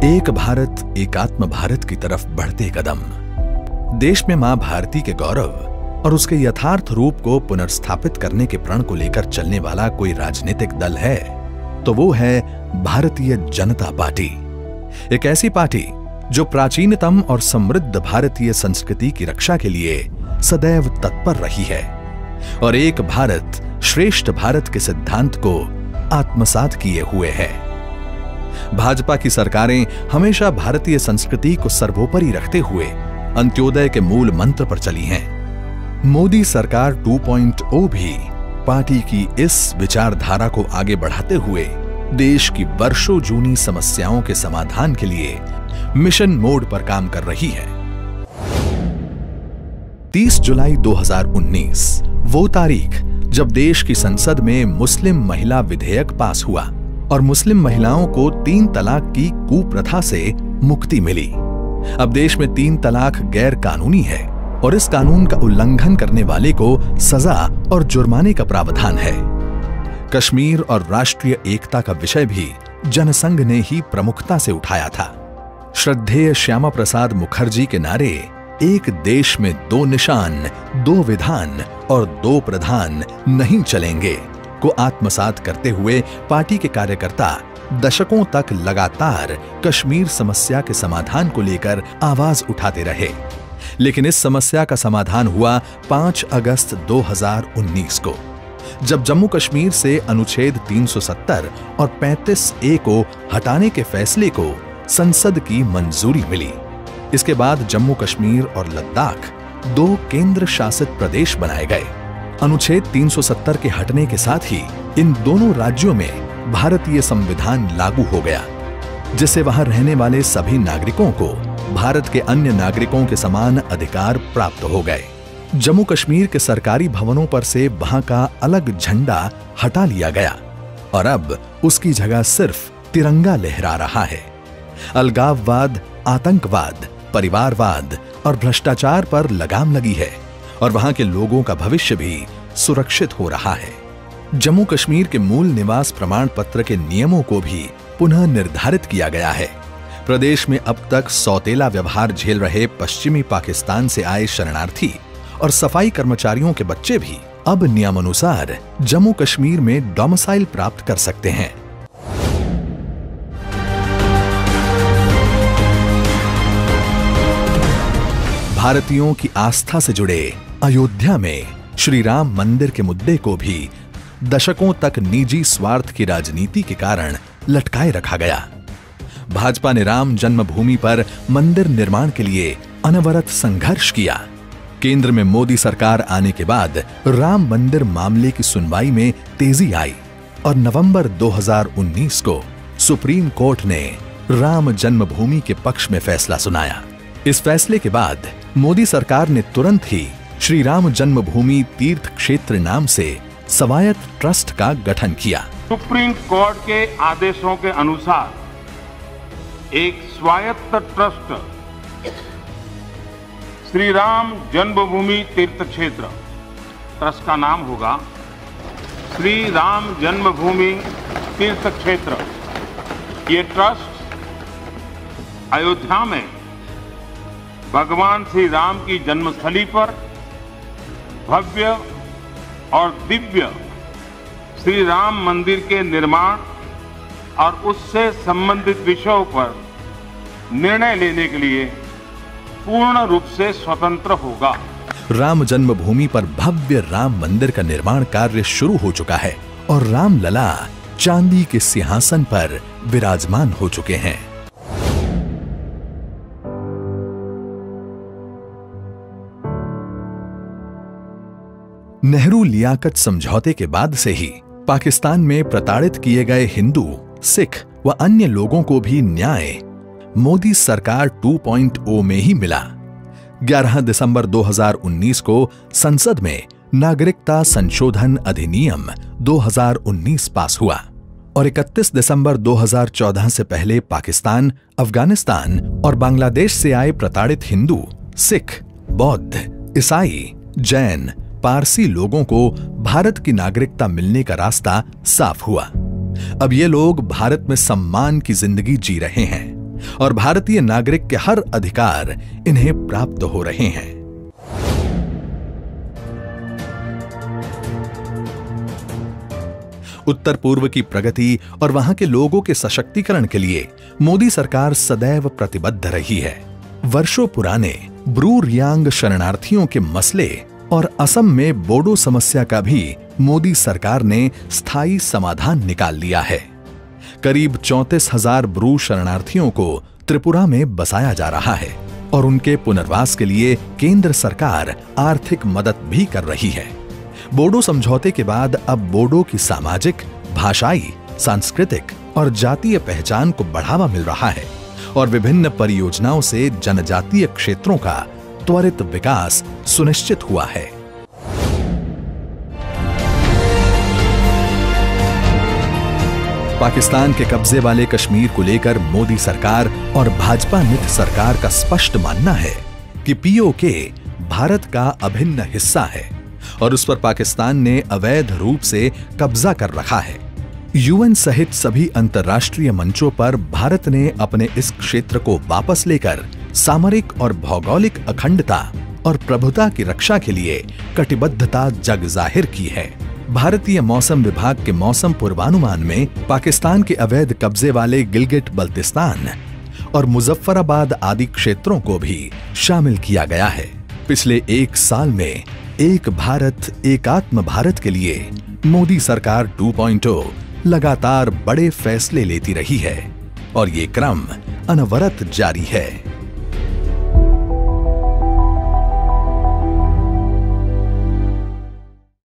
एक भारत एकात्म भारत की तरफ बढ़ते कदम। देश में मां भारती के गौरव और उसके यथार्थ रूप को पुनर्स्थापित करने के प्रण को लेकर चलने वाला कोई राजनीतिक दल है तो वो है भारतीय जनता पार्टी। एक ऐसी पार्टी जो प्राचीनतम और समृद्ध भारतीय संस्कृति की रक्षा के लिए सदैव तत्पर रही है और एक भारत श्रेष्ठ भारत के सिद्धांत को आत्मसात किए हुए है। भाजपा की सरकारें हमेशा भारतीय संस्कृति को सर्वोपरि रखते हुए अंत्योदय के मूल मंत्र पर चली हैं। मोदी सरकार 2.0 भी पार्टी की इस विचारधारा को आगे बढ़ाते हुए देश की वर्षों जूनी समस्याओं के समाधान के लिए मिशन मोड पर काम कर रही है। 30 जुलाई 2019 वो तारीख जब देश की संसद में मुस्लिम महिला विधेयक पास हुआ और मुस्लिम महिलाओं को 3 तलाक की कुप्रथा से मुक्ति मिली। अब देश में 3 तलाक गैर कानूनी है और इस कानून का उल्लंघन करने वाले को सजा और जुर्माने का प्रावधान है। कश्मीर और राष्ट्रीय एकता का विषय भी जनसंघ ने ही प्रमुखता से उठाया था। श्रद्धेय श्यामा प्रसाद मुखर्जी के नारे एक देश में 2 निशान, 2 विधान और 2 प्रधान नहीं चलेंगे को आत्मसात करते हुए पार्टी के कार्यकर्ता दशकों तक लगातार कश्मीर समस्या के समाधान को लेकर आवाज उठाते रहे। लेकिन इस समस्या का समाधान हुआ 5 अगस्त 2019 को, जब जम्मू कश्मीर से अनुच्छेद 370 और 35A को हटाने के फैसले को संसद की मंजूरी मिली। इसके बाद जम्मू कश्मीर और लद्दाख 2 केंद्र शासित प्रदेश बनाए गए। अनुच्छेद 370 के हटने के साथ ही इन दोनों राज्यों में भारतीय संविधान लागू हो गया, जिससे वहां रहने वाले सभी नागरिकों को भारत के अन्य नागरिकों के समान अधिकार प्राप्त हो गए। जम्मू कश्मीर के सरकारी भवनों पर से वहां का अलग झंडा हटा लिया गया और अब उसकी जगह सिर्फ तिरंगा लहरा रहा है। अलगाववाद, आतंकवाद, परिवारवाद और भ्रष्टाचार पर लगाम लगी है और वहां के लोगों का भविष्य भी सुरक्षित हो रहा है। जम्मू कश्मीर के मूल निवास प्रमाण पत्र के नियमों को भी पुनः निर्धारित किया गया है। प्रदेश में अब तक सौतेला व्यवहार झेल रहे पश्चिमी पाकिस्तान से आए शरणार्थी और सफाई कर्मचारियों के बच्चे भी अब नियमानुसार जम्मू कश्मीर में डोमिसाइल प्राप्त कर सकते हैं। भारतीयों की आस्था से जुड़े अयोध्या में श्री राम मंदिर के मुद्दे को भी दशकों तक निजी स्वार्थ की राजनीति के कारण लटकाए रखा गया। भाजपा ने राम जन्मभूमि पर मंदिर निर्माण के लिए अनवरत संघर्ष किया। केंद्र में मोदी सरकार आने के बाद राम मंदिर मामले की सुनवाई में तेजी आई और नवंबर 2019 को सुप्रीम कोर्ट ने राम जन्मभूमि के पक्ष में फैसला सुनाया। इस फैसले के बाद मोदी सरकार ने तुरंत ही श्री राम जन्मभूमि तीर्थ क्षेत्र नाम से स्वायत्त ट्रस्ट का गठन किया। सुप्रीम कोर्ट के आदेशों के अनुसार एक स्वायत्त ट्रस्ट श्री राम जन्मभूमि तीर्थ क्षेत्र ट्रस्ट का नाम होगा श्री राम जन्मभूमि तीर्थ क्षेत्र। ये ट्रस्ट अयोध्या में भगवान श्री राम की जन्मस्थली पर भव्य और दिव्य श्री राम मंदिर के निर्माण और उससे संबंधित विषयों पर निर्णय लेने के लिए पूर्ण रूप से स्वतंत्र होगा। राम जन्मभूमि पर भव्य राम मंदिर का निर्माण कार्य शुरू हो चुका है और राम लला चांदी के सिंहासन पर विराजमान हो चुके हैं। नेहरू लियाकत समझौते के बाद से ही पाकिस्तान में प्रताड़ित किए गए हिंदू, सिख व अन्य लोगों को भी न्याय मोदी सरकार 2.0 में ही मिला। 11 दिसंबर 2019 को संसद में नागरिकता संशोधन अधिनियम 2019 पास हुआ और 31 दिसंबर 2014 से पहले पाकिस्तान, अफगानिस्तान और बांग्लादेश से आए प्रताड़ित हिंदू, सिख, बौद्ध, ईसाई, जैन, पारसी लोगों को भारत की नागरिकता मिलने का रास्ता साफ हुआ। अब ये लोग भारत में सम्मान की जिंदगी जी रहे हैं और भारतीय नागरिक के हर अधिकार इन्हें प्राप्त हो रहे हैं। उत्तर पूर्व की प्रगति और वहां के लोगों के सशक्तिकरण के लिए मोदी सरकार सदैव प्रतिबद्ध रही है। वर्षों पुराने ब्रू रियांग शरणार्थियों के मसले और असम में बोडो समस्या का भी मोदी सरकार ने स्थायी समाधान निकाल लिया है। करीब 34,000 ब्रू शरणार्थियों को त्रिपुरा में बसाया जा रहा है और उनके पुनर्वास के लिए केंद्र सरकार आर्थिक मदद भी कर रही है। बोडो समझौते के बाद अब बोडो की सामाजिक, भाषाई, सांस्कृतिक और जातीय पहचान को बढ़ावा मिल रहा है और विभिन्न परियोजनाओं से जनजातीय क्षेत्रों का त्वरित विकास सुनिश्चित हुआ है। पाकिस्तान के कब्जे वाले कश्मीर को लेकर मोदी सरकार और भाजपा मित्र सरकार का स्पष्ट मानना है कि पीओके भारत का अभिन्न हिस्सा है और उस पर पाकिस्तान ने अवैध रूप से कब्जा कर रखा है। यूएन सहित सभी अंतर्राष्ट्रीय मंचों पर भारत ने अपने इस क्षेत्र को वापस लेकर सामरिक और भौगोलिक अखंडता और प्रभुता की रक्षा के लिए कटिबद्धता जग जाहिर की है। भारतीय मौसम विभाग के मौसम पूर्वानुमान में पाकिस्तान के अवैध कब्जे वाले गिलगिट बल्तिस्तान और मुजफ्फराबाद आदि क्षेत्रों को भी शामिल किया गया है। पिछले एक साल में एक भारत एकात्म भारत के लिए मोदी सरकार 2.0 लगातार बड़े फैसले लेती रही है और ये क्रम अनवरत जारी है।